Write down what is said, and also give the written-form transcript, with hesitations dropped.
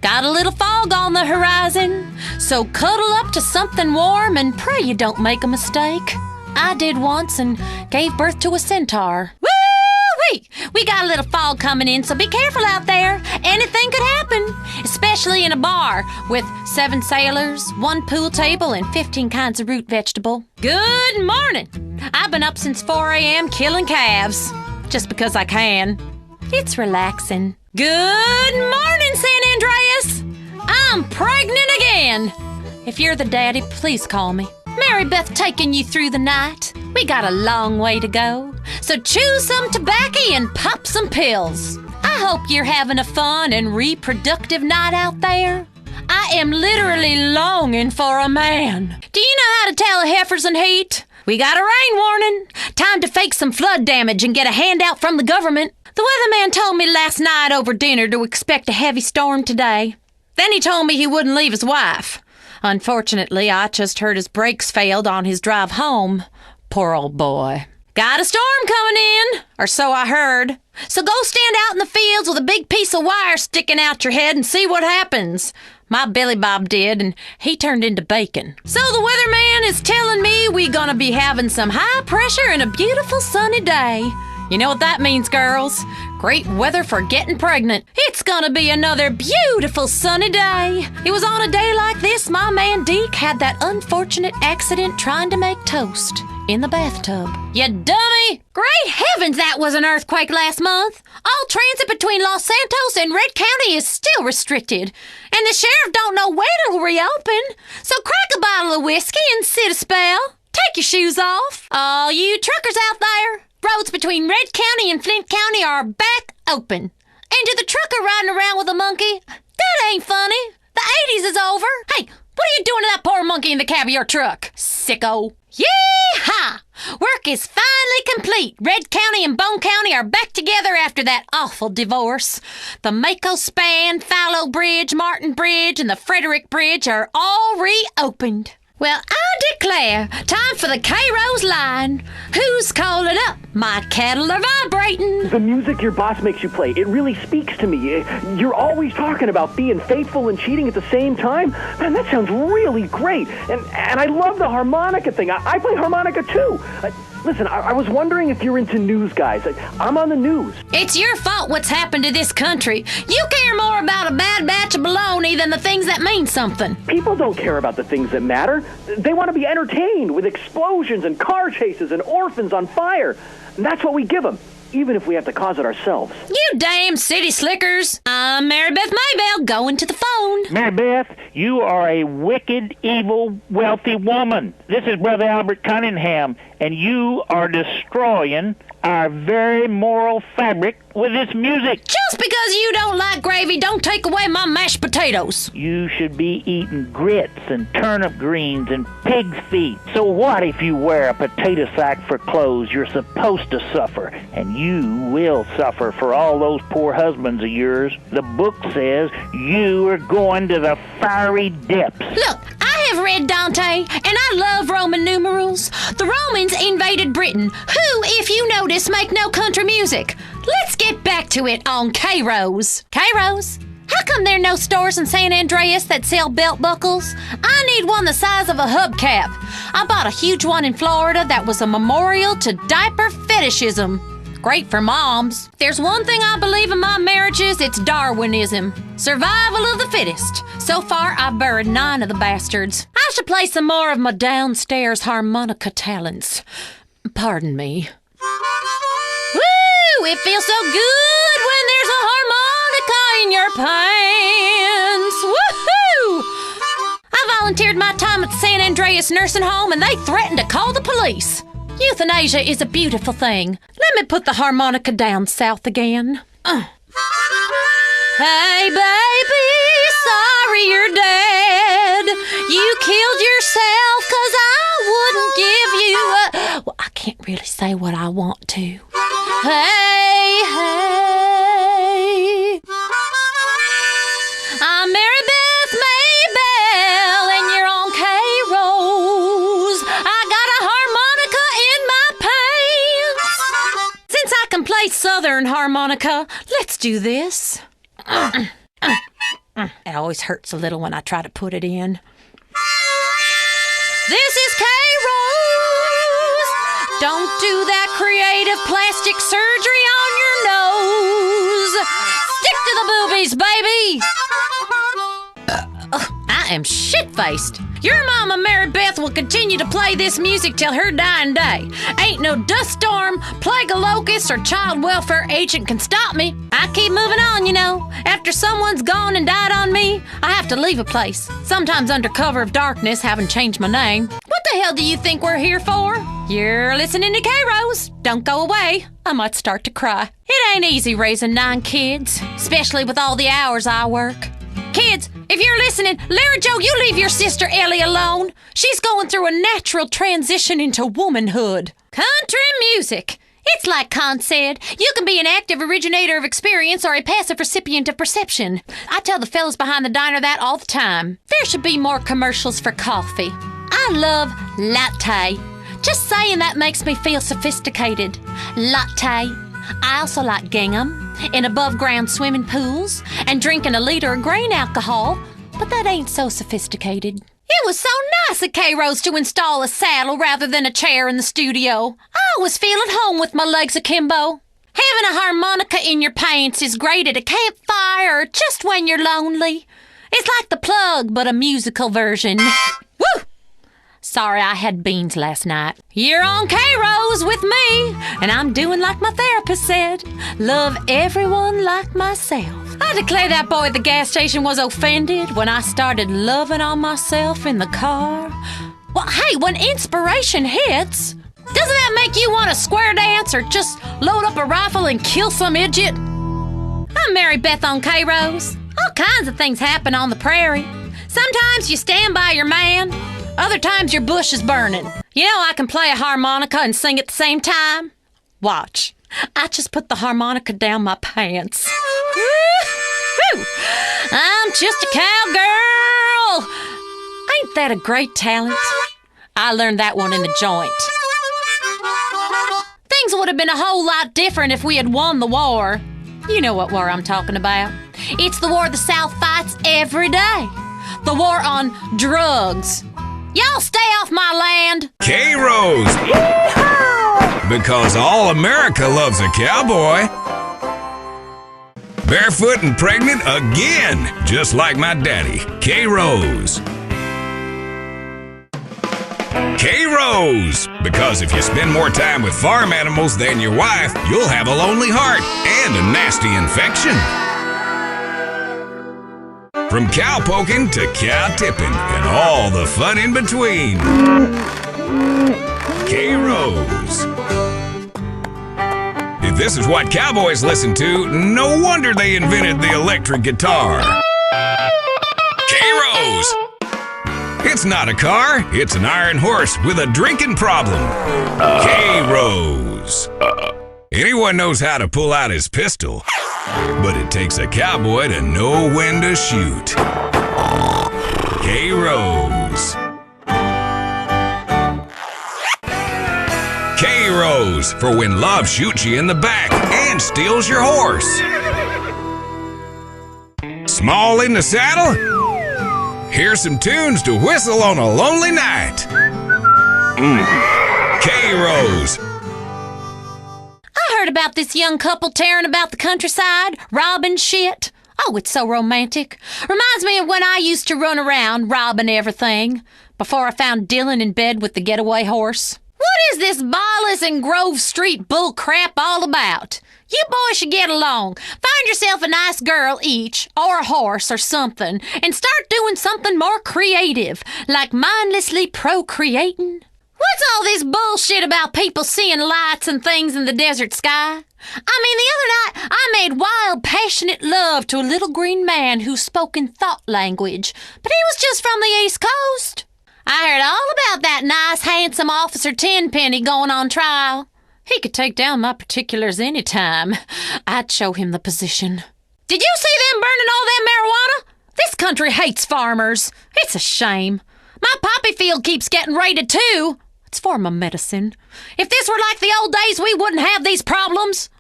Got a little fog on the horizon, so cuddle up to something warm and pray you don't make a mistake. I did once and gave birth to a centaur. Woo-wee! We got a little fog coming in, so be careful out there. Anything could happen, especially in a bar with 7 sailors, 1 pool table, and 15 kinds of root vegetable. Good morning! I've been up since 4 a.m. killing calves, just because I can. It's relaxing. Good morning, San Andreas! I'm pregnant again! If you're the daddy, please call me. Mary Beth taking you through the night. We got a long way to go, so chew some tobacco and pop some pills. I hope you're having a fun and reproductive night out there. I am literally longing for a man. Do you know how to tell a heifer's in heat? We got a rain warning. Time to fake some flood damage and get a handout from the government. The weatherman told me last night over dinner to expect a heavy storm today. Then he told me he wouldn't leave his wife. Unfortunately, I just heard his brakes failed on his drive home. Poor old boy. Got a storm coming in, or so I heard. So go stand out in the fields with a big piece of wire sticking out your head and see what happens. My Billy Bob did, and he turned into bacon. So the weatherman is telling me we gonna be having some high pressure and a beautiful sunny day. You know what that means, girls? Great weather for getting pregnant. It's gonna be another beautiful sunny day. It was on a day like this my man Deke had that unfortunate accident trying to make toast in the bathtub. You dummy! Great heavens, that was an earthquake last month. All transit between Los Santos and Red County is still restricted. And the sheriff don't know when it'll reopen. So crack a bottle of whiskey and sit a spell. Take your shoes off. All you truckers out there, roads between Red County and Flint County are back open. And to the trucker riding around with a monkey, that ain't funny. The 80s is over. Hey, what are you doing to that poor monkey in the cab of your truck, sicko? Yee-haw! Work is finally complete. Red County and Bone County are back together after that awful divorce. The Mako Span, Philo Bridge, Martin Bridge, and the Frederick Bridge are all reopened. Well, I declare, time for the K-Rose line. Who's calling up? My cattle are vibrating. The music your boss makes you play, it really speaks to me. You're always talking about being faithful and cheating at the same time. Man, that sounds really great. And I love the harmonica thing. I play harmonica too. Listen, I was wondering if you're into news, guys. I'm on the news. It's your fault what's happened to this country. You care more about a bad batch of baloney than the things that mean something. People don't care about the things that matter. They want to be entertained with explosions and car chases and orphans on fire. And that's what we give them, even if we have to cause it ourselves. You damn city slickers. I'm Mary Beth Maybell, going to the phone. Mary Beth, you are a wicked, evil, wealthy woman. This is Brother Albert Cunningham, and you are destroying our very moral fabric with this music. Just because you don't like gravy, don't take away my mashed potatoes. You should be eating grits and turnip greens and pig's feet. So what if you wear a potato sack for clothes? You're supposed to suffer, and you will suffer for all those poor husbands of yours. The book says you are going to the fiery depths. Look, I have read Dante, and I love Roman numerals. The Romans invaded Britain, who, if you notice, make no country music. Let's get back to it on K-Rose. K-Rose, how come there are no stores in San Andreas that sell belt buckles? I need one the size of a hubcap. I bought a huge one in Florida that was a memorial to diaper fetishism. Great for moms. There's one thing I believe in my marriages, it's Darwinism. Survival of the fittest. So far, I've buried 9 of the bastards. I should play some more of my downstairs harmonica talents. Pardon me. Woo! It feels so good when there's a harmonica in your pants. Woohoo! I volunteered my time at the San Andreas nursing home, and they threatened to call the police. Euthanasia is a beautiful thing. Let me put the harmonica down south again. Hey, baby, sorry you're dead. You killed yourself 'cause I wouldn't give you well, I can't really say what I want to. Hey, hey. I'm Mary Beth Maybell, and you're on K-Rose. I got a harmonica in my pants. Since I can play Southern harmonica, let's do this. It always hurts a little when I try to put it in. This is K. Rose. Don't do that creative plastic surgery on your nose. Stick to the boobies, baby. I am shit-faced. Your mama, Mary Beth, will continue to play this music till her dying day. Ain't no dust storm, plague of locusts, or child welfare agent can stop me. I keep moving on, you know. After someone's gone and died on me, I have to leave a place. Sometimes under cover of darkness, having changed my name. What the hell do you think we're here for? You're listening to K-Rose. Don't go away. I might start to cry. It ain't easy raising 9 kids, especially with all the hours I work. Kids, if you're listening, Larry Joe, you leave your sister Ellie alone. She's going through a natural transition into womanhood. Country music. It's like Con said, you can be an active originator of experience or a passive recipient of perception. I tell the fellas behind the diner that all the time. There should be more commercials for coffee. I love latte. Just saying that makes me feel sophisticated. Latte. I also like gingham in above-ground swimming pools and drinking a liter of grain alcohol, but that ain't so sophisticated. It was so nice of K-Rose to install a saddle rather than a chair in the studio. I always feel at home with my legs akimbo. Having a harmonica in your pants is great at a campfire or just when you're lonely. It's like The Plug, but a musical version. Woo! Sorry I had beans last night. You're on K-Rose with me, and I'm doing like my therapist said. Love everyone like myself. I declare that boy at the gas station was offended when I started loving on myself in the car. Well, hey, when inspiration hits, doesn't that make you want to square dance or just load up a rifle and kill some idiot? I'm Mary Beth on K-Rose. All kinds of things happen on the prairie. Sometimes you stand by your man. Other times your bush is burning. You know I can play a harmonica and sing at the same time? Watch. I just put the harmonica down my pants. Woo-hoo! I'm just a cowgirl. Ain't that a great talent? I learned that one in the joint. Things would have been a whole lot different if we had won the war. You know what war I'm talking about. It's the war the South fights every day. The war on drugs. Y'all stay off my land. K-Rose. Because all America loves a cowboy. Barefoot and pregnant again, just like my daddy, K-Rose. K-Rose. Because if you spend more time with farm animals than your wife, you'll have a lonely heart and a nasty infection. From cow poking to cow tipping and all the fun in between. K-Rose. If this is what cowboys listen to, no wonder they invented the electric guitar. K-Rose. It's not a car, it's an iron horse with a drinking problem. K-Rose. Anyone knows how to pull out his pistol, but it takes a cowboy to know when to shoot. K-Rose. K-Rose for when love shoots you in the back and steals your horse. Small in the saddle? Here's some tunes to whistle on a lonely night. K-Rose. I heard about this young couple tearing about the countryside, robbing shit. Oh, it's so romantic. Reminds me of when I used to run around robbing everything before I found Dylan in bed with the getaway horse. What is this Ballas and Grove Street bull crap all about? You boys should get along. Find yourself a nice girl each, or a horse or something, and start doing something more creative, like mindlessly procreating. What's all this bullshit about people seeing lights and things in the desert sky? I mean, the other night, I made wild, passionate love to a little green man who spoke in thought language, but he was just from the East Coast. I heard all about that nice, handsome Officer Tenpenny going on trial. He could take down my particulars any time. I'd show him the position. Did you see them burning all that marijuana? This country hates farmers. It's a shame. My poppy field keeps getting raided, too. It's for my medicine. If this were like the old days, we wouldn't have these problems.